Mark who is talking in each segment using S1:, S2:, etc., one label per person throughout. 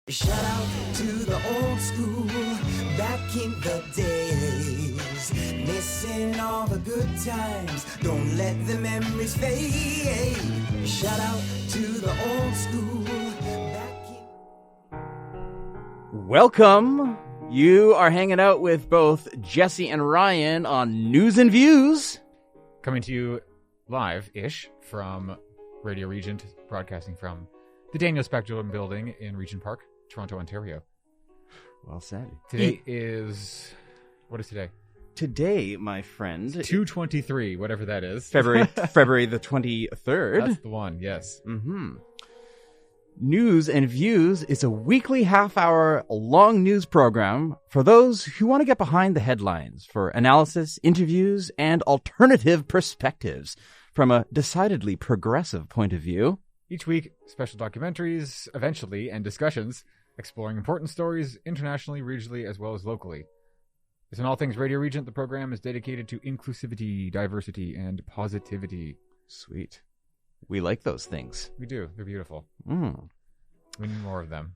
S1: Shout out to the old school, back in the days. Missing all the good times, don't let the memories fade. Shout out to the old school, back in...
S2: Welcome. You are hanging out with both Jesse and Ryan on News and Views.
S3: Coming to you live-ish from Radio Regent, broadcasting from the Daniel Spectrum building in Regent Park, Toronto, Ontario.
S2: Well said.
S3: Today is... What is today?
S2: Today, my friend...
S3: 2/23, whatever that is.
S2: February the 23rd.
S3: That's the one, yes.
S2: Mm-hmm. News and Views is a weekly half-hour long news program for those who want to get behind the headlines for analysis, interviews, and alternative perspectives from a decidedly progressive point of view.
S3: Each week, special documentaries, eventually, and discussions exploring important stories internationally, regionally, as well as locally. As in all things Radio Regent, the program is dedicated to inclusivity, diversity, and positivity.
S2: Sweet. We like those things.
S3: We do. They're beautiful. We need more of them.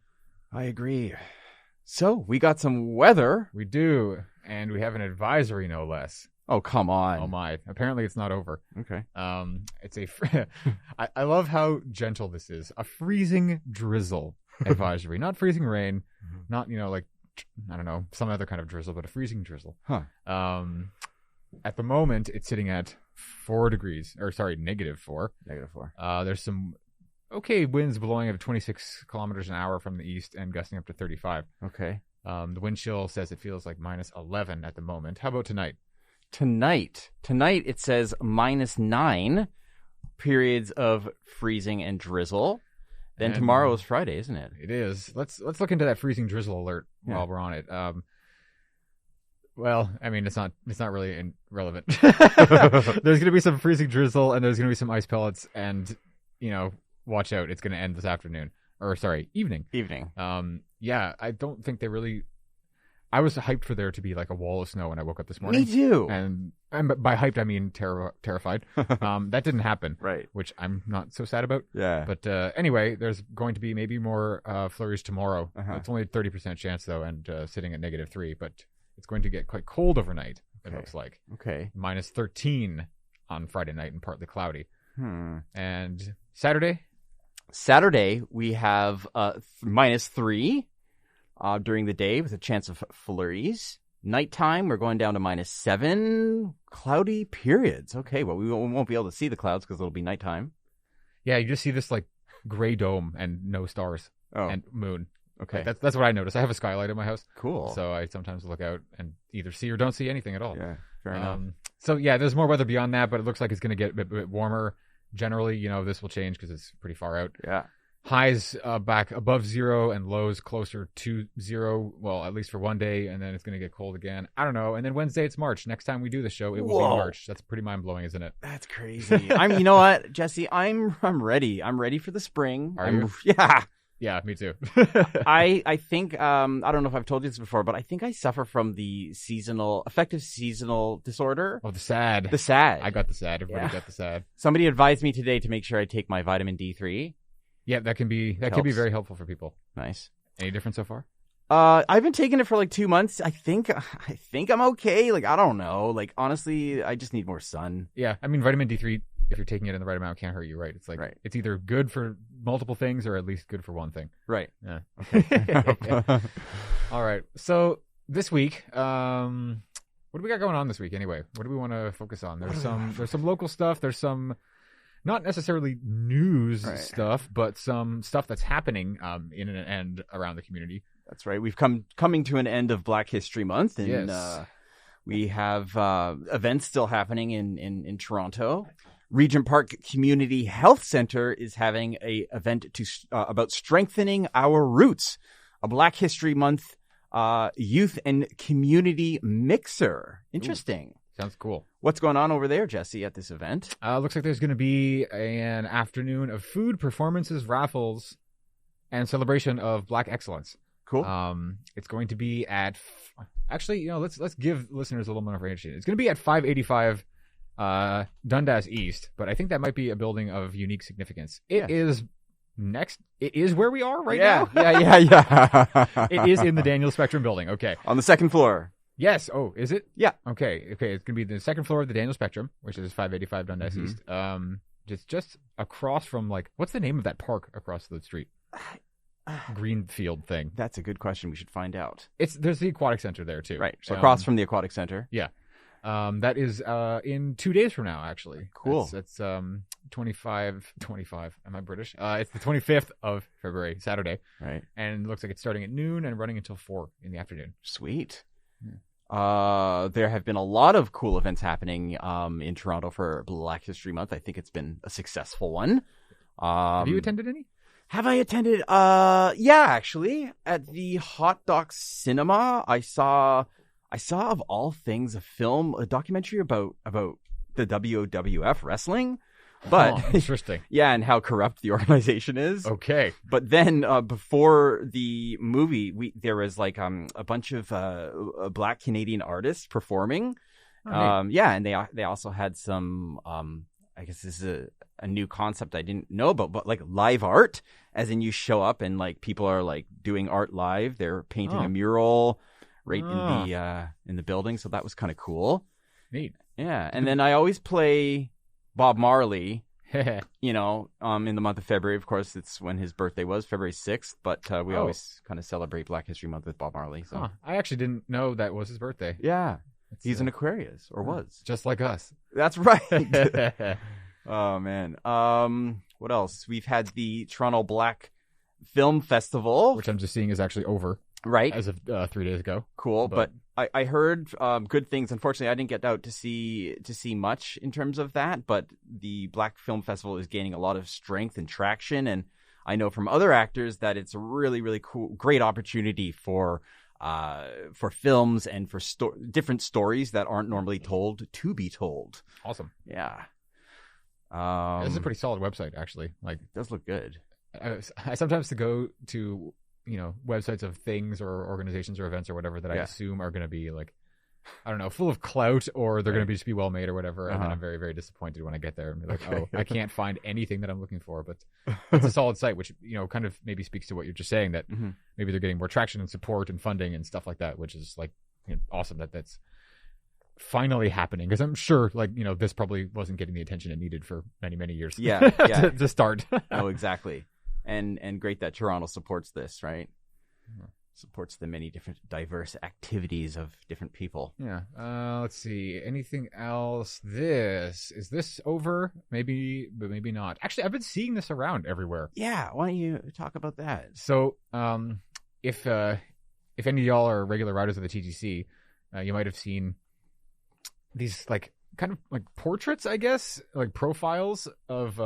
S2: I agree. So, we got some weather.
S3: We do. And we have an advisory, no less.
S2: Oh, come on.
S3: Oh, my. Apparently, it's not over.
S2: Okay.
S3: It's a... I love how gentle this is. A freezing drizzle advisory. Not freezing rain. Not, like, I don't know, some other kind of drizzle, but a freezing drizzle.
S2: Huh.
S3: At the moment, it's sitting at -4.
S2: -4.
S3: There's some okay winds blowing at 26 kilometers an hour from the east and gusting up to 35.
S2: Okay.
S3: The wind chill says it feels like -11 at the moment. How about tonight?
S2: Tonight it says -9, periods of freezing and drizzle. Then
S3: And
S2: tomorrow is Friday, isn't it?
S3: It is. Let's look into that freezing drizzle alert while we're on it. Well, I mean, it's not really relevant. There's going to be some freezing drizzle, and there's going to be some ice pellets, and watch out. It's going to end this afternoon, or sorry, evening. Yeah, I don't think they really. I was hyped for there to be like a wall of snow when I woke up this morning.
S2: Me too.
S3: And by hyped, I mean terrified. That didn't happen.
S2: Right.
S3: Which I'm not so sad about.
S2: Yeah.
S3: But anyway, there's going to be maybe more flurries tomorrow. It's only a 30% chance, though, and sitting at -3. But it's going to get quite cold overnight, it looks like.
S2: Okay.
S3: -13 on Friday night and partly cloudy. And Saturday?
S2: Saturday, we have -3 during the day with a chance of flurries. Nighttime, we're going down to -7. Cloudy periods. Okay, well, we won't be able to see the clouds because it'll be nighttime.
S3: Yeah, you just see this like gray dome and no stars and moon.
S2: Okay.
S3: Like, that's what I noticed. I have a skylight in my house.
S2: Cool.
S3: So I sometimes look out and either see or don't see anything at all.
S2: Yeah, fair enough.
S3: So yeah, there's more weather beyond that, but it looks like it's going to get a bit warmer. Generally, this will change because it's pretty far out.
S2: Yeah.
S3: Highs back above 0 and lows closer to 0. Well, at least for one day, and then it's going to get cold again. I don't know. And then Wednesday, it's March. Next time we do the show, it will be March. That's pretty mind-blowing, isn't it?
S2: That's crazy. You know what, Jesse? I'm ready. I'm ready for the spring.
S3: Are you?
S2: Yeah.
S3: Yeah, me too.
S2: I think, I don't know if I've told you this before, but I think I suffer from the affective seasonal disorder.
S3: Oh, the SAD.
S2: The SAD.
S3: I got the SAD. Everybody got the SAD.
S2: Somebody advised me today to make sure I take my vitamin D3.
S3: Yeah, that can be very helpful for people.
S2: Nice.
S3: Any difference so far?
S2: I've been taking it for like 2 months. I think I'm okay. Like, I don't know. Like, honestly, I just need more sun.
S3: Yeah, I mean, vitamin D3, if you're taking it in the right amount, can't hurt you, right? It's like, It's either good for multiple things or at least good for one thing.
S2: Right.
S3: Yeah. Okay. All right. So this week, what do we got going on this week anyway? What do we want to focus on? There's some local stuff. There's some not necessarily news stuff, but some stuff that's happening in and around the community.
S2: That's right. We've coming to an end of Black History Month, and we have events still happening in Toronto. Regent Park Community Health Center is having a event about strengthening our roots, a Black History Month youth and community mixer. Interesting.
S3: Ooh. Sounds cool.
S2: What's going on over there, Jesse, at this event?
S3: Looks like there's going to be an afternoon of food, performances, raffles, and celebration of Black excellence.
S2: Cool.
S3: It's going to be at actually, let's give listeners a little more information. It's going to be at 585 Dundas East, but I think that might be a building of unique significance. It is It is where we are right
S2: Yeah.
S3: now?
S2: Yeah.
S3: It is in the Daniel Spectrum building. Okay.
S2: On the second floor.
S3: Yes. Oh, is it?
S2: Yeah.
S3: Okay. It's going to be the second floor of the Daniel Spectrum, which is 585 Dundas East. Just across from, like, what's the name of that park across the street? Greenfield thing.
S2: That's a good question. We should find out.
S3: There's the aquatic center there too.
S2: Right. So across from the aquatic center.
S3: Yeah. That is in 2 days from now, actually.
S2: Cool.
S3: It's 25. Am I British? It's the 25th of February, Saturday.
S2: Right.
S3: And it looks like it's starting at noon and running until 4 in the afternoon.
S2: Sweet. There have been a lot of cool events happening in Toronto for Black History Month. I think it's been a successful one.
S3: Have you attended any?
S2: Have I attended? Yeah, actually, at the Hot Doc Cinema, I saw of all things a documentary about the WWF wrestling. But
S3: interesting.
S2: Yeah, and how corrupt the organization is.
S3: Okay.
S2: But then before the movie, there was like a bunch of Black Canadian artists performing. Yeah, and they also had some I guess this is a new concept I didn't know about, but like live art, as in you show up and like people are like doing art live. They're painting a mural right in the building, so that was kind of cool.
S3: Neat.
S2: Yeah, and then I always play Bob Marley, in the month of February. Of course, it's when his birthday was, February 6th, but we always kind of celebrate Black History Month with Bob Marley. So
S3: I actually didn't know that was his birthday.
S2: Yeah. He's an Aquarius, or was.
S3: Just like us.
S2: That's right. Oh, man. What else? We've had the Toronto Black Film Festival.
S3: Which I'm just seeing is actually over.
S2: Right.
S3: As of 3 days ago.
S2: Cool. But I heard good things. Unfortunately, I didn't get out to see much in terms of that. But the Black Film Festival is gaining a lot of strength and traction. And I know from other actors that it's a really, really cool, great opportunity for films and for different stories that aren't normally told to be told.
S3: Awesome.
S2: Yeah.
S3: This is a pretty solid website, actually. Like,
S2: it does look good.
S3: I sometimes go to websites of things or organizations or events or whatever that I assume are going to be like, I don't know, full of clout, or they're going to just be well made or whatever. And then I'm very, very disappointed when I get there and be like, I can't find anything that I'm looking for. But it's a solid site, which kind of maybe speaks to what you're just saying, that maybe they're getting more traction and support and funding and stuff like that, which is like awesome that's finally happening. Because I'm sure this probably wasn't getting the attention it needed for many, many years.
S2: Yeah.
S3: to start.
S2: Oh, exactly. And great that Toronto supports this, right? Supports the many different diverse activities of different people.
S3: Yeah. Let's see. Anything else? Is this over? Maybe, but maybe not. Actually, I've been seeing this around everywhere.
S2: Yeah. Why don't you talk about that?
S3: So, if any of y'all are regular riders of the TTC, you might have seen these like kind of like portraits, I guess, like profiles of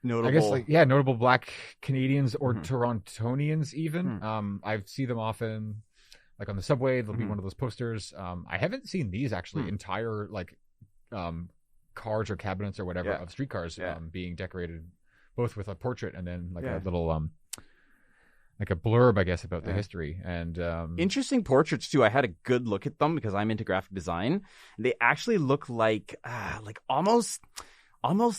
S2: notable,
S3: I guess, notable Black Canadians or Torontonians even. I see them often, like on the subway. There'll be one of those posters. I haven't seen these actually entire cars or cabinets or whatever of streetcars being decorated, both with a portrait and then a little like a blurb, I guess, about the history. And
S2: interesting portraits too. I had a good look at them because I'm into graphic design. They actually look like almost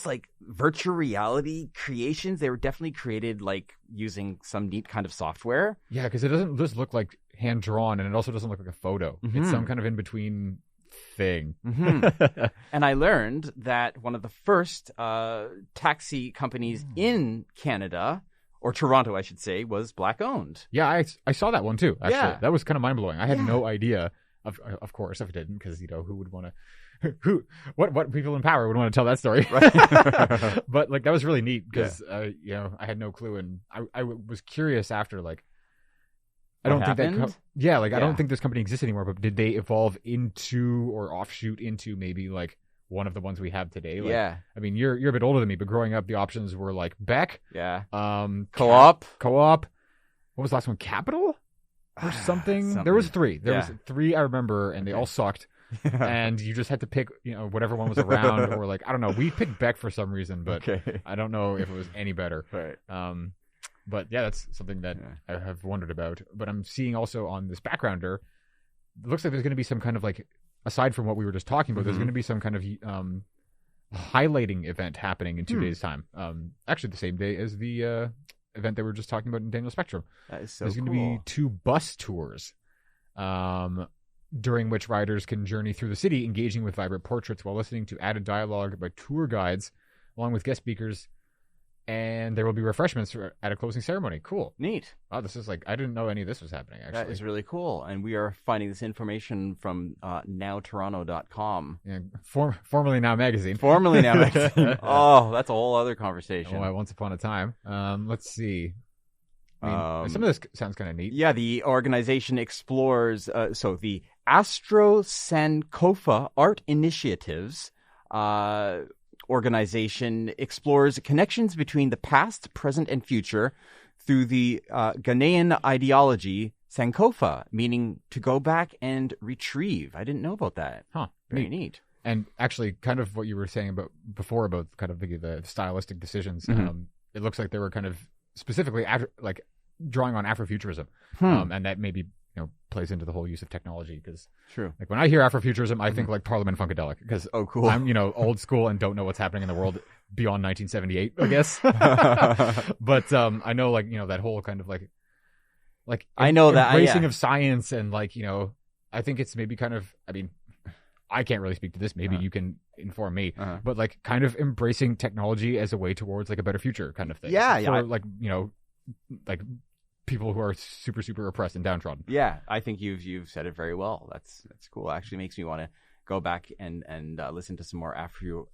S2: like virtual reality creations. They were definitely created like using some neat kind of software.
S3: Yeah, because it doesn't just look like hand drawn, and it also doesn't look like a photo. It's some kind of in between thing.
S2: And I learned that one of the first taxi companies in Canada, or Toronto, I should say, was Black owned.
S3: Yeah, I saw that one too. Actually, that was kind of mind blowing. I had no idea. Of course, if I didn't, because who would want to? What people in power would want to tell that story? Right. But that was really neat because I had no clue, and I was curious after I don't think that I don't think this company exists anymore. But did they evolve into or offshoot into maybe one of the ones we have today? I mean, you're a bit older than me, but growing up, the options were Beck,
S2: Co-op.
S3: What was the last one? Capital or something? There was three. There was three I remember, and they all sucked. And you just had to pick, whatever one was around, or I don't know. We picked Beck for some reason, but I don't know if it was any better.
S2: Right.
S3: But yeah, that's something that I have wondered about. But I'm seeing also on this backgrounder, it looks like there's going to be some kind of aside from what we were just talking about, there's going to be some kind of highlighting event happening in 2 days' time. Actually, the same day as the event that we were just talking about in Daniel Spectrum.
S2: That is so
S3: There's
S2: cool.
S3: going to be 2 bus tours, during which riders can journey through the city, engaging with vibrant portraits while listening to added dialogue by tour guides, along with guest speakers. And there will be refreshments at a closing ceremony. Cool.
S2: Neat.
S3: Wow, this is like, I didn't know any of this was happening, actually.
S2: That is really cool. And we are finding this information from nowtoronto.com.
S3: Yeah, formerly Now Magazine.
S2: Formerly Now Magazine. Oh, that's a whole other conversation.
S3: Oh, once upon a time. Let's see. I mean, some of this sounds kind of neat.
S2: Yeah, the organization explores, the Astro Sankofa Art Initiatives organization explores connections between the past, present, and future through the Ghanaian ideology Sankofa, meaning to go back and retrieve. I didn't know about that.
S3: Huh.
S2: Very neat.
S3: And actually, kind of what you were saying before about kind of the stylistic decisions, it looks like they were kind of specifically drawing on Afrofuturism, and that maybe plays into the whole use of technology, because
S2: True.
S3: Like when I hear Afrofuturism, I think like Parliament Funkadelic, because
S2: cool.
S3: I'm old school and don't know what's happening in the world beyond 1978, I guess. But I know that whole kind of like
S2: I know that
S3: embracing of science, and I think it's maybe kind of, I mean, I can't really speak to this. Maybe you can inform me, but like kind of embracing technology as a way towards like a better future kind of thing. For like people who are super, super oppressed and downtrodden.
S2: Yeah, I think you've said it very well. That's cool. It actually makes me want to go back and listen to some more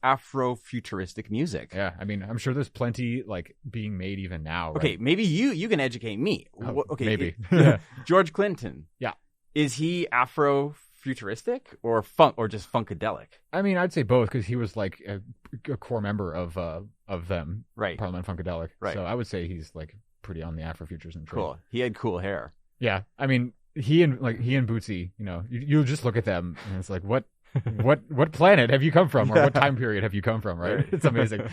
S2: Afro-futuristic music.
S3: Yeah, I mean, I'm sure there's plenty like being made even now. Right?
S2: Okay, maybe you can educate me. Okay,
S3: maybe.
S2: George Clinton.
S3: Yeah.
S2: Is he Afro-futuristic or just funkadelic?
S3: I mean, I'd say both, because he was like a core member of them.
S2: Right.
S3: Parliament Funkadelic.
S2: Right.
S3: So I would say he's like pretty on the Afrofuturism train.
S2: Cool. He had cool hair.
S3: Yeah, I mean, he and Bootsy, you just look at them and it's like, what planet have you come from, or what time period have you come from? Right? It's amazing.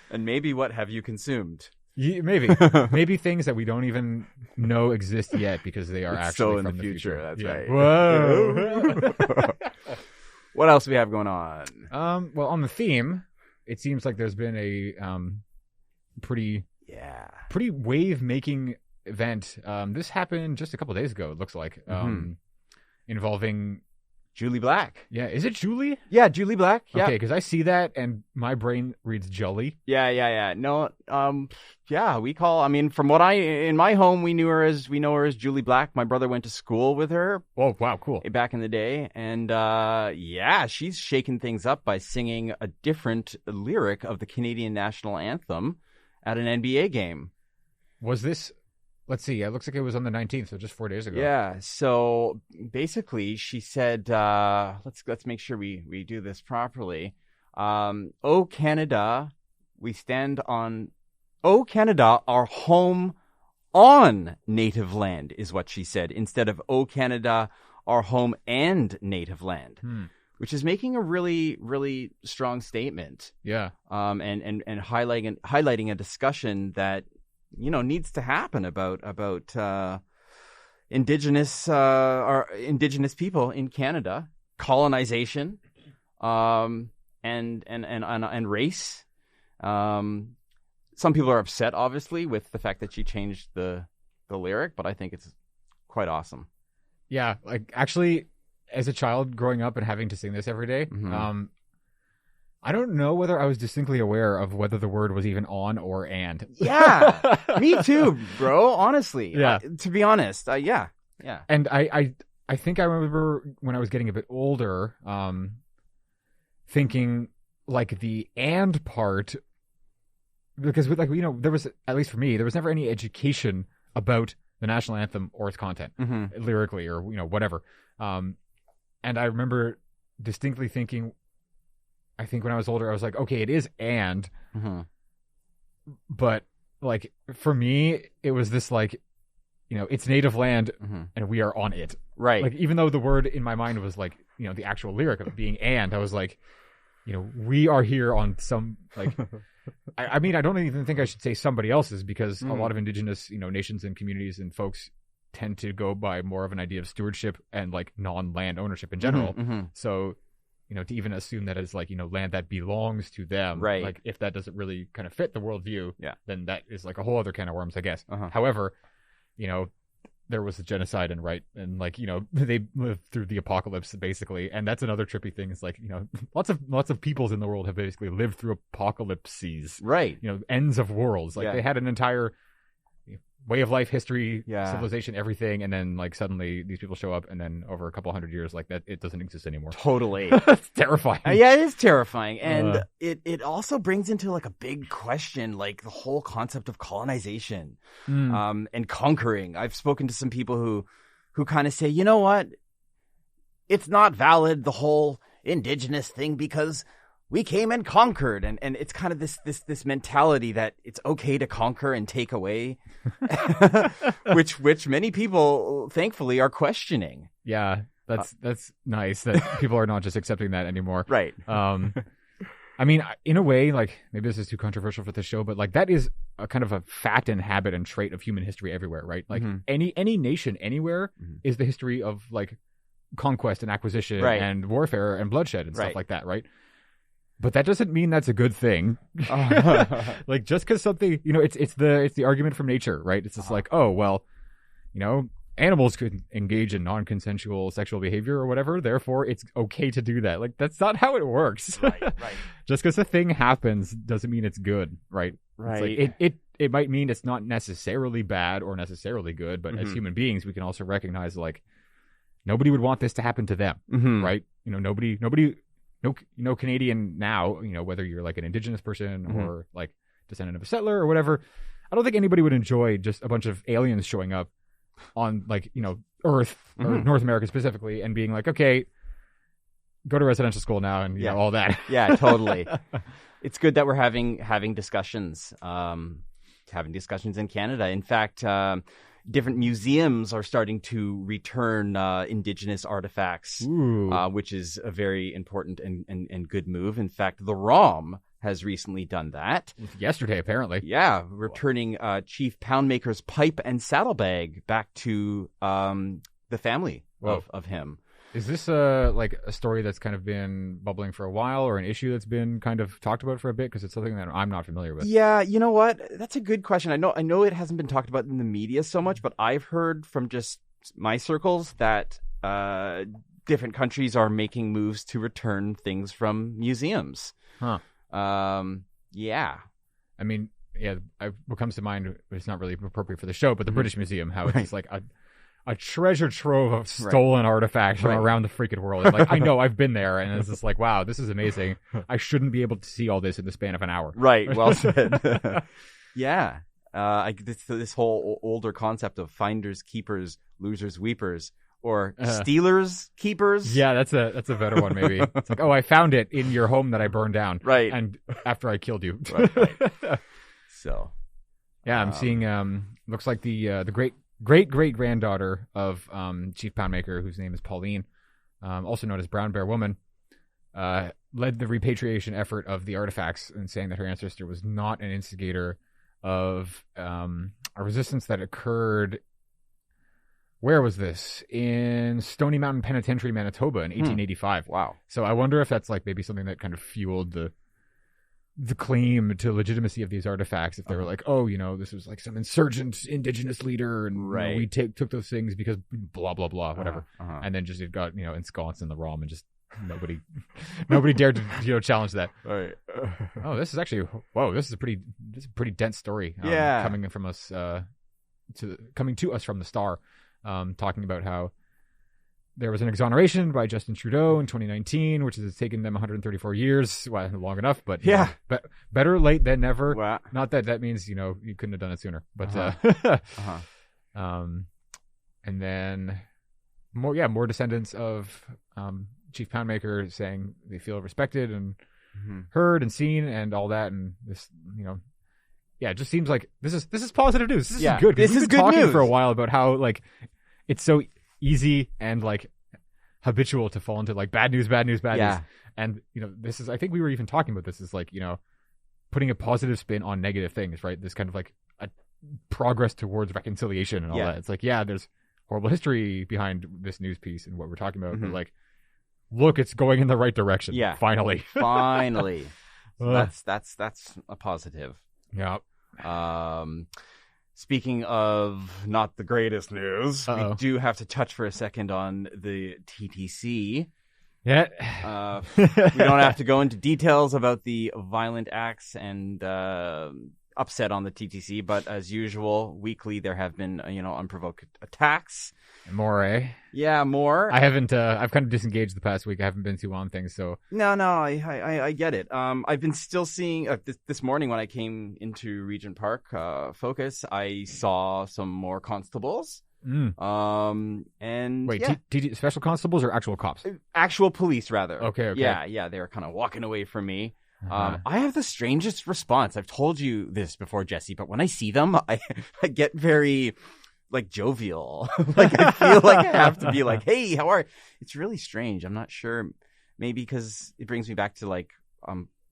S2: And maybe what have you consumed?
S3: Maybe things that we don't even know exist yet, because they are actually
S2: in
S3: from
S2: the future. That's right.
S3: Whoa.
S2: What else do we have going on?
S3: Well, on the theme, it seems like there's been a pretty wave-making event. This happened just a couple days ago, it looks like, involving
S2: Julie Black.
S3: Yeah, is it Julie?
S2: Yeah, Julie Black. Yeah.
S3: Okay, because I see that and my brain reads Jolly.
S2: Yeah. No, from what in my home, we know her as Julie Black. My brother went to school with her.
S3: Oh, wow, cool.
S2: Back in the day. And she's shaking things up by singing a different lyric of the Canadian national anthem at an NBA game.
S3: Was this... Let's see. It looks like it was on the 19th, so just 4 days ago.
S2: Yeah. So basically, she said, "Let's make sure we do this properly." "Oh Canada, we stand on. Oh Canada, our home on native land," is what she said, instead of "Oh Canada, our home and native land," which is making a really, really strong statement.
S3: Yeah.
S2: And highlighting a discussion that needs to happen about indigenous people in Canada, colonization, and race. Some people are upset, obviously, with the fact that she changed the lyric, but I think it's quite awesome.
S3: Yeah, like actually, as a child growing up and having to sing this every day, I don't know whether I was distinctly aware of whether the word was even on or and.
S2: Yeah, me too, bro. Honestly,
S3: yeah.
S2: To be honest, yeah.
S3: And I think I remember when I was getting a bit older, thinking like the and part, because there was, at least for me, there was never any education about the national anthem or its content, lyrically or whatever. And I remember distinctly thinking, I think when I was older, I was like, okay, it is and, but like for me, it was this like, it's native land and we are on it.
S2: Right.
S3: Like even though the word in my mind was like, the actual lyric of being and, I was like, we are here on some like, I mean, I don't even think I should say somebody else's, because a lot of indigenous, nations and communities and folks tend to go by more of an idea of stewardship and like non-land ownership in general. So to even assume that it's like, land that belongs to them.
S2: Right.
S3: Like, if that doesn't really kind of fit the worldview, then that is like a whole other can of worms, I guess. However, there was a genocide and like, they lived through the apocalypse basically. And that's another trippy thing. Is like, lots of peoples in the world have basically lived through apocalypses.
S2: Right.
S3: Ends of worlds. Like they had an entire way of life, history, civilization, everything, and then like suddenly these people show up, and then over a couple hundred years, like that, it doesn't exist anymore.
S2: Totally.
S3: It's terrifying.
S2: Yeah, it is terrifying, and it also brings into like a big question, like the whole concept of colonization, and conquering. I've spoken to some people who kind of say, you know what, it's not valid, the whole indigenous thing, because we came and conquered, and it's kind of this mentality that it's okay to conquer and take away, which many people thankfully are questioning.
S3: Yeah, that's nice that people are not just accepting that anymore.
S2: Right.
S3: I mean, in a way, like maybe this is too controversial for this show, but like that is a kind of a fact and habit and trait of human history everywhere, right? Like any nation anywhere is the history of like conquest and acquisition and warfare and bloodshed and stuff like that, right? But that doesn't mean that's a good thing. Like just because something, it's the argument from nature, right? It's just like, oh, well, animals could engage in non-consensual sexual behavior or whatever. Therefore, it's okay to do that. Like that's not how it works. Right. Just because a thing happens doesn't mean it's good, right?
S2: Right.
S3: It's like it might mean it's not necessarily bad or necessarily good, but as human beings, we can also recognize like nobody would want this to happen to them, right? Nobody. No Canadian now, whether you're like an Indigenous person or like descendant of a settler or whatever, I don't think anybody would enjoy just a bunch of aliens showing up on like, Earth or North America specifically and being like, okay, go to residential school now and all that.
S2: Yeah, totally. It's good that we're having discussions, in Canada. In fact, different museums are starting to return Indigenous artifacts, which is a very important and good move. In fact, the ROM has recently done that.
S3: Yesterday, apparently.
S2: Yeah, returning Chief Poundmaker's pipe and saddlebag back to the family of him.
S3: Is this like a story that's kind of been bubbling for a while, or an issue that's been kind of talked about for a bit? Because it's something that I'm not familiar with.
S2: Yeah, you know what? That's a good question. I know it hasn't been talked about in the media so much, but I've heard from just my circles that different countries are making moves to return things from museums.
S3: Huh.
S2: Yeah.
S3: I mean, what comes to mind, it's not really appropriate for the show, but the British Museum, how it's like a treasure trove of stolen artifacts from around the freaking world. Like, I know, I've been there, and it's just like, wow, this is amazing. I shouldn't be able to see all this in the span of an hour.
S2: Right, well said. Yeah. This whole older concept of finders, keepers, losers, weepers, or stealers, keepers.
S3: Yeah, that's a better one, maybe. It's like, oh, I found it in your home that I burned down.
S2: Right.
S3: And after I killed you.
S2: Right. So.
S3: Yeah, I'm seeing, looks like the great-great-granddaughter of Chief Poundmaker, whose name is Pauline, also known as Brown Bear Woman, led the repatriation effort of the artifacts and saying that her ancestor was not an instigator of a resistance that occurred. Where was this? In Stony Mountain Penitentiary, Manitoba in 1885.
S2: Wow.
S3: So I wonder if that's like maybe something that kind of fueled the claim to legitimacy of these artifacts. If they were like, oh, this was like some insurgent Indigenous leader and we took those things because blah, blah, blah, whatever. And then just it got, ensconced in the ROM and just nobody dared to, challenge that.
S2: Right.
S3: Oh, this is actually, this is a pretty dense story. Coming from us, coming to us from the Star. Talking about how there was an exoneration by Justin Trudeau in 2019, which has taken them 134 years. Well, long enough, but but better late than never.
S2: Wow.
S3: Not that means you couldn't have done it sooner, but and then more descendants of Chief Poundmaker saying they feel respected and heard and seen and all that, and this it just seems like this is positive news. This is good.
S2: This is
S3: We've been
S2: good
S3: talking
S2: news
S3: for a while about how like it's so easy and like habitual to fall into like bad news. And this is, I think we were even talking about this, is like putting a positive spin on negative things, right? This kind of like a progress towards reconciliation and all that. It's like there's horrible history behind this news piece and what we're talking about, but like look, it's going in the right direction.
S2: Yeah.
S3: Finally.
S2: Finally. That's a positive.
S3: Yeah.
S2: Speaking of not the greatest news,
S3: Uh-oh.
S2: we do have to touch for a second on the TTC.
S3: Yeah.
S2: We don't have to go into details about the violent acts and upset on the TTC, but as usual, weekly there have been unprovoked attacks.
S3: More, eh?
S2: Yeah, more.
S3: I haven't. I've kind of disengaged the past week. I haven't been too on things, so
S2: No, I get it. I've been still seeing this morning when I came into Regent Park Focus, I saw some more constables. And
S3: wait,
S2: yeah.
S3: Special constables or actual cops?
S2: Actual police, rather.
S3: Okay.
S2: Yeah, they were kind of walking away from me.
S3: Uh-huh.
S2: I have the strangest response. I've told you this before, Jesse, but when I see them, I get very jovial. I feel like I have to be like, hey, how are you? It's really strange. I'm not sure. Maybe because it brings me back to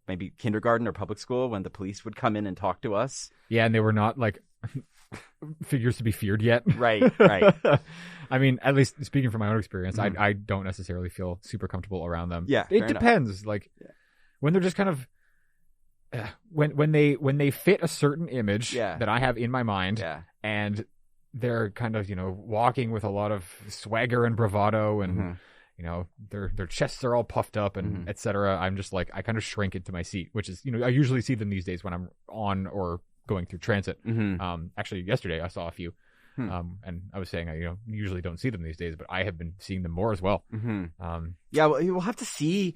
S2: maybe kindergarten or public school when the police would come in and talk to us.
S3: Yeah, and they were not figures to be feared yet.
S2: Right.
S3: I mean, at least speaking from my own experience, I don't necessarily feel super comfortable around them.
S2: Yeah,
S3: it depends. When they're just kind of when they fit a certain image that I have in my mind, and they're kind of walking with a lot of swagger and bravado, and their chests are all puffed up and etc. I'm just I kind of shrink into my seat, which is I usually see them these days when I'm on or going through transit. Actually, yesterday I saw a few, and I was saying I usually don't see them these days, but I have been seeing them more as well.
S2: Yeah, well, we'll have to see.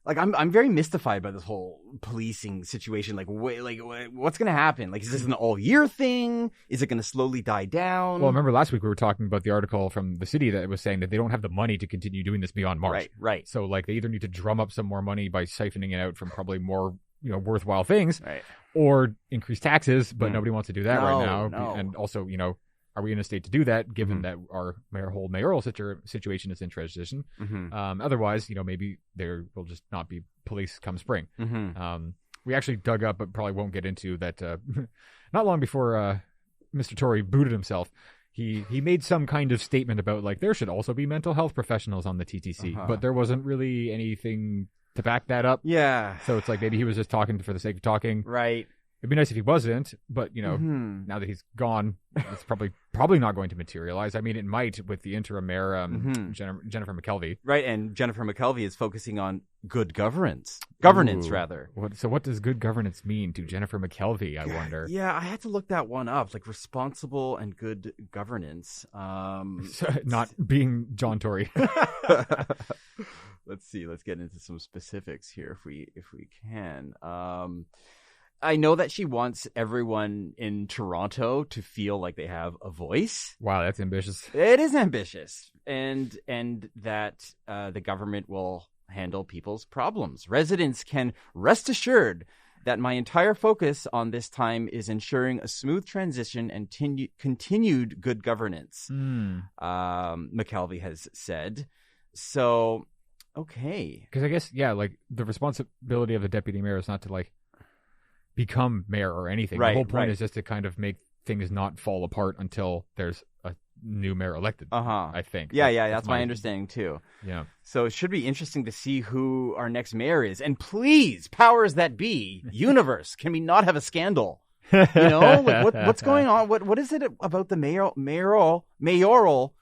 S2: I'm very mystified by this whole policing situation. What's going to happen? Is this an all-year thing? Is it going to slowly die down?
S3: Well, remember last week we were talking about the article from the city that was saying that they don't have the money to continue doing this beyond March.
S2: Right.
S3: So, they either need to drum up some more money by siphoning it out from probably more, worthwhile things, or increase taxes, but nobody wants to do that right now.
S2: No.
S3: And also, are we in a state to do that, given that our whole mayoral situation is in transition? Otherwise, maybe there will just not be police come spring. We actually dug up, but probably won't get into that. Not long before Mr. Tory booted himself, he made some kind of statement about there should also be mental health professionals on the TTC, but there wasn't really anything to back that up.
S2: Yeah.
S3: So it's maybe he was just talking for the sake of talking.
S2: Right.
S3: It'd be nice if he wasn't, but now that he's gone, it's probably not going to materialize. I mean, it might with the interim mayor, Jennifer McKelvie.
S2: Right, and Jennifer McKelvie is focusing on good governance, rather.
S3: So what does good governance mean to Jennifer McKelvie, I wonder?
S2: Yeah, I had to look that one up, responsible and good governance.
S3: Not being John Tory.
S2: Let's see. Let's get into some specifics here if we can. I know that she wants everyone in Toronto to feel like they have a voice.
S3: Wow, that's ambitious.
S2: It is ambitious. And that the government will handle people's problems. Residents can rest assured that my entire focus on this time is ensuring a smooth transition and continued good governance, McKelvie has said. So, okay.
S3: Because I guess, the responsibility of the deputy mayor is not to, become mayor or anything.
S2: Right,
S3: the whole point is just to kind of make things not fall apart until there's a new mayor elected. I think.
S2: Yeah, that's my understanding too.
S3: Yeah.
S2: So it should be interesting to see who our next mayor is. And please, powers that be, universe, can we not have a scandal? What's going on? What is it about the mayoral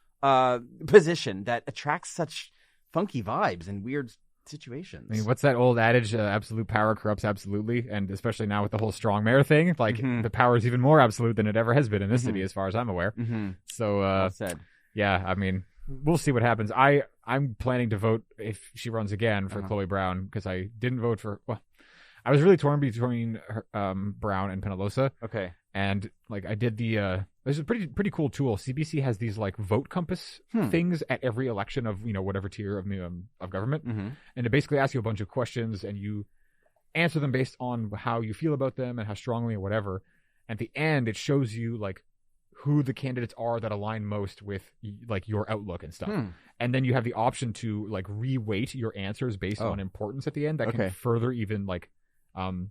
S2: position that attracts such funky vibes and weird situations?
S3: I mean, what's that old adage? Absolute power corrupts absolutely, and especially now with the whole strong mayor thing, the power is even more absolute than it ever has been in this city, as far as I'm aware. So,
S2: well said.
S3: Yeah, I mean, we'll see what happens. I'm planning to vote if she runs again for Chloe Brown, because I didn't vote for. Well, I was really torn between her, Brown and Penalosa.
S2: Okay.
S3: And I did there's a pretty cool tool. CBC has these vote compass things at every election of whatever tier of government, and it basically asks you a bunch of questions, and you answer them based on how you feel about them and how strongly or whatever. At the end, it shows you who the candidates are that align most with your outlook and stuff. And then you have the option to re-weight your answers based on importance at the end. That can further even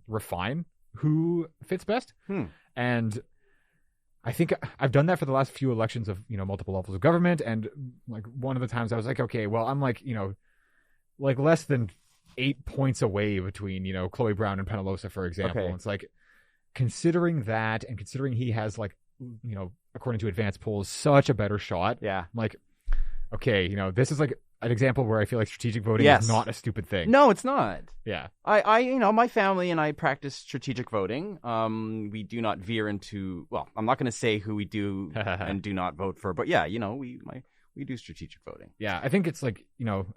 S3: refine who fits best. And I think I've done that for the last few elections of, multiple levels of government. And one of the times I was okay, well, I'm like less than 8 points away between, Chloe Brown and Penalosa, for example.
S2: Okay.
S3: It's like, considering that and considering he has like, according to advanced polls, such a better shot.
S2: Yeah.
S3: I'm like, okay, this is like an example where I feel like strategic voting
S2: Yes.
S3: is not a stupid thing.
S2: No, it's not.
S3: Yeah.
S2: I my family and I practice strategic voting. We do not veer into, well, I'm not going to say who we do and do not vote for, but yeah, we do strategic voting.
S3: Yeah, I think it's like,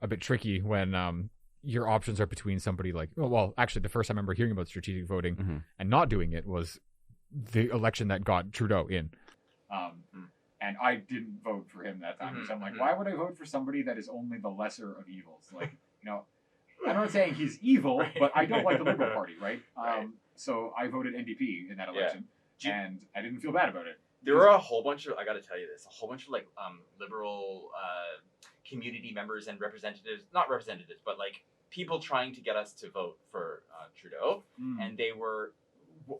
S3: a bit tricky when your options are between somebody like, well, actually the first time I remember hearing about strategic voting and not doing it was the election that got Trudeau in. And I didn't vote for him that time. So I'm like, why would I vote for somebody that is only the lesser of evils? Like, I'm not saying he's evil, but I don't like the Liberal Party, right? So I voted NDP in that election, and I didn't feel bad about it.
S4: There were a whole bunch of, I got to tell you this, a whole bunch of like Liberal community members and representatives, not representatives, but like people trying to get us to vote for Trudeau, and they were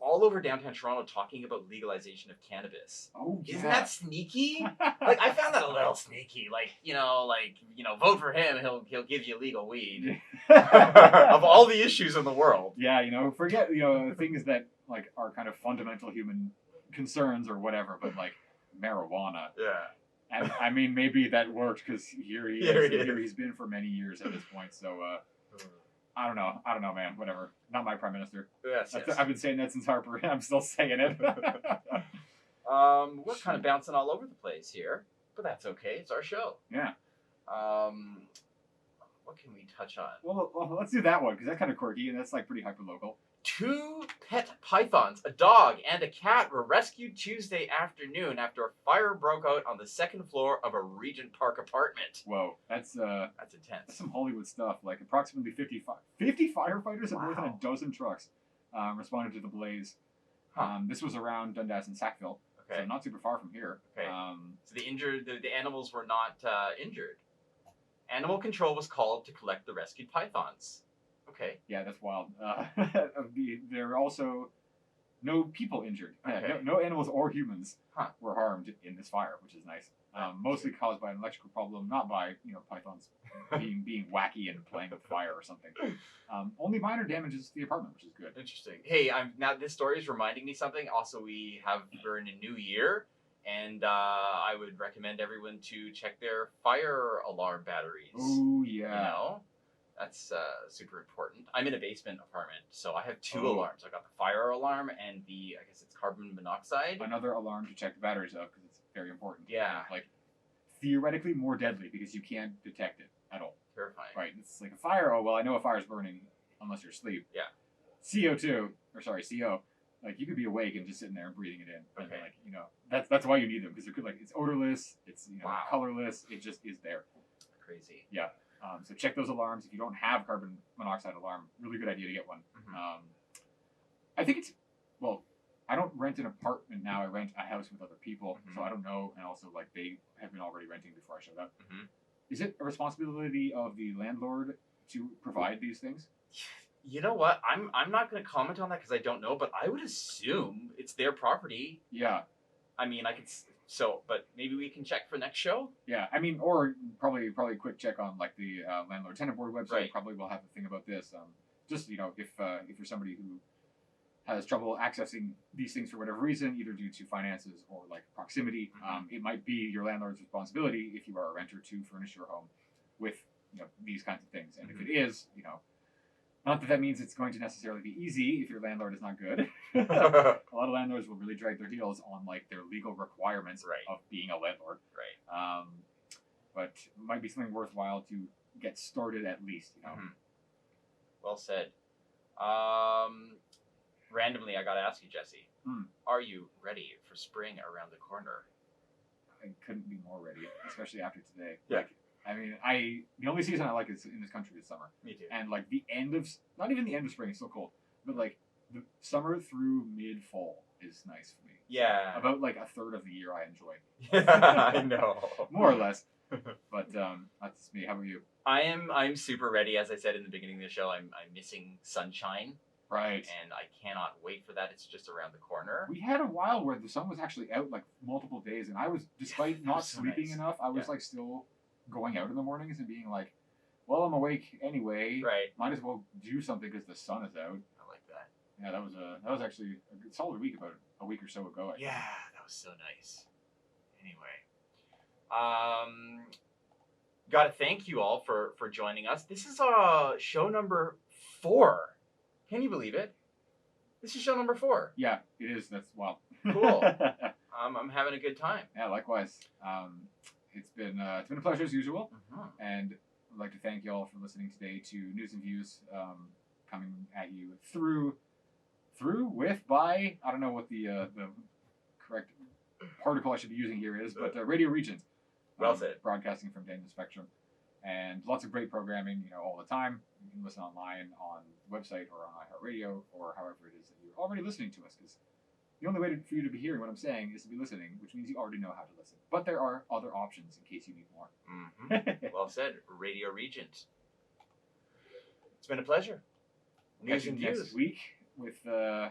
S4: all over downtown Toronto talking about legalization of cannabis.
S3: Oh, yeah.
S4: Isn't that sneaky? Like, I found that a little sneaky. Like, vote for him, he'll give you legal weed. Of all the issues in the world.
S3: Yeah, forget, things that like are kind of fundamental human concerns or whatever, but like marijuana.
S4: Yeah.
S3: And I mean, maybe that worked because here he's been for many years at this point. So, I don't know, man. Whatever. Not my prime minister.
S4: Yes.
S3: I've been saying that since Harper. I'm still saying it.
S4: We're kind of bouncing all over the place here, but that's okay. It's our show.
S3: Yeah.
S4: What can we touch on?
S3: Well, let's do that one because that's kind of quirky and that's like pretty hyper local.
S4: 2 pet pythons, a dog, and a cat were rescued Tuesday afternoon after a fire broke out on the second floor of a Regent Park apartment.
S3: Whoa, that's
S4: intense.
S3: That's some Hollywood stuff. Like approximately 50 firefighters and more than a dozen trucks responded to the blaze. This was around Dundas and Sackville, so not super far from here.
S4: Okay. So the animals were not injured. Animal control was called to collect the rescued pythons. Okay.
S3: Yeah, that's wild. There are also no people injured.
S4: Okay.
S3: No animals or humans were harmed in this fire, which is nice. Mostly caused by an electrical problem, not by pythons being wacky and playing with fire or something. Only minor damages to the apartment, which is good.
S4: Interesting. Hey, now this story is reminding me something. Also, we're in a new year, and I would recommend everyone to check their fire alarm batteries.
S3: Oh yeah.
S4: That's super important. I'm in a basement apartment, so I have 2 alarms. I got the fire alarm and I guess it's carbon monoxide.
S3: Another alarm to check the batteries of because it's very important.
S4: Yeah.
S3: Like, theoretically more deadly because you can't detect it at all.
S4: Terrifying.
S3: Right. It's like a fire. Oh, well, I know a fire's burning unless you're asleep.
S4: Yeah.
S3: CO. Like, you could be awake and just sitting there and breathing it in. Okay. And, that's why you need them because it's odorless. It's, colorless. It just is there.
S4: Crazy.
S3: Yeah. So check those alarms. If you don't have carbon monoxide alarm, really good idea to get one. I think I don't rent an apartment now. I rent a house with other people, so I don't know. And also, like, they have been already renting before I showed up. Is it a responsibility of the landlord to provide these things?
S4: You know what? I'm not going to comment on that because I don't know, but I would assume it's their property.
S3: Yeah.
S4: I mean, but maybe we can check for next show.
S3: Yeah, I mean, or probably a quick check on like the landlord tenant board website.
S4: Right.
S3: Probably will have a thing about this. Just if you're somebody who has trouble accessing these things for whatever reason, either due to finances or like proximity, it might be your landlord's responsibility if you are a renter to furnish your home with these kinds of things. And if it is, not that means it's going to necessarily be easy if your landlord is not good. A lot of landlords will really drag their heels on like their legal requirements of being a landlord.
S4: Right.
S3: But it might be something worthwhile to get started at least.
S4: Well said. Randomly, I got to ask you, Jesse. Are you ready for spring around the corner?
S3: I couldn't be more ready, especially after today.
S4: Yeah.
S3: Like, I mean, the only season I like is in this country is summer.
S4: Me too.
S3: And like not even the end of spring, it's still cold, but like the summer through mid-fall is nice for me.
S4: Yeah.
S3: So about like a third of the year I enjoy.
S4: I know.
S3: More or less. But that's me. How about you?
S4: I'm super ready. As I said in the beginning of the show, I'm missing sunshine.
S3: Right.
S4: And I cannot wait for that. It's just around the corner.
S3: We had a while where the sun was actually out like multiple days, and I was, despite not sleeping enough, I was like still going out in the mornings and being like, well, I'm awake anyway.
S4: Right.
S3: Might as well do something because the sun is out.
S4: I like that.
S3: Yeah, that was actually a solid week about a week or so ago. I think.
S4: Yeah, that was so nice. Anyway, got to thank you all for joining us. This is show number 4. Can you believe it? This is show number 4.
S3: Yeah, it is. That's well.
S4: Cool. I'm having a good time.
S3: Yeah, likewise. It's been a pleasure as usual,
S4: Mm-hmm.
S3: and I'd like to thank you all for listening today to News and Views, coming at you by I don't know what the correct particle I should be using here is, but Radio Regent.
S4: Well said.
S3: Broadcasting from Dundas Spectrum, and lots of great programming, all the time. You can listen online on the website or on iHeartRadio or however it is that you're already listening to us, because the only way for you to be hearing what I'm saying is to be listening, which means you already know how to listen. But there are other options in case you need more.
S4: Mm-hmm. Well said. Radio Regent. It's been a pleasure. News and Views.
S3: Next week with I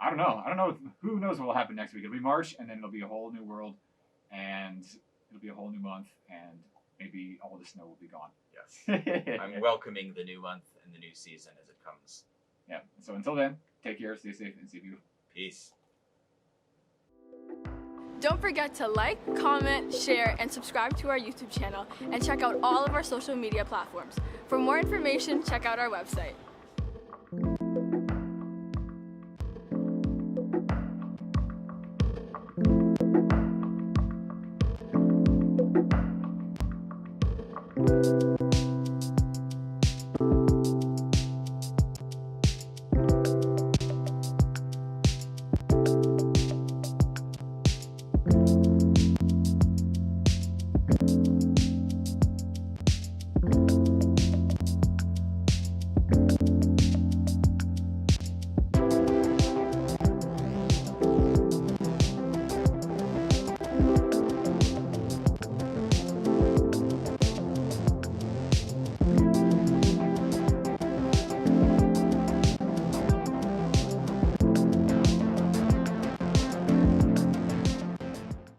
S3: don't know. Who knows what will happen next week? It'll be March, and then it'll be a whole new world, and it'll be a whole new month, and maybe all the snow will be gone.
S4: Yes. I'm welcoming the new month and the new season as it comes.
S3: Yeah. So until then, take care, stay safe, and stay beautiful.
S4: Peace.
S5: Don't forget to like, comment, share, and subscribe to our YouTube channel, and check out all of our social media platforms. For more information, check out our website.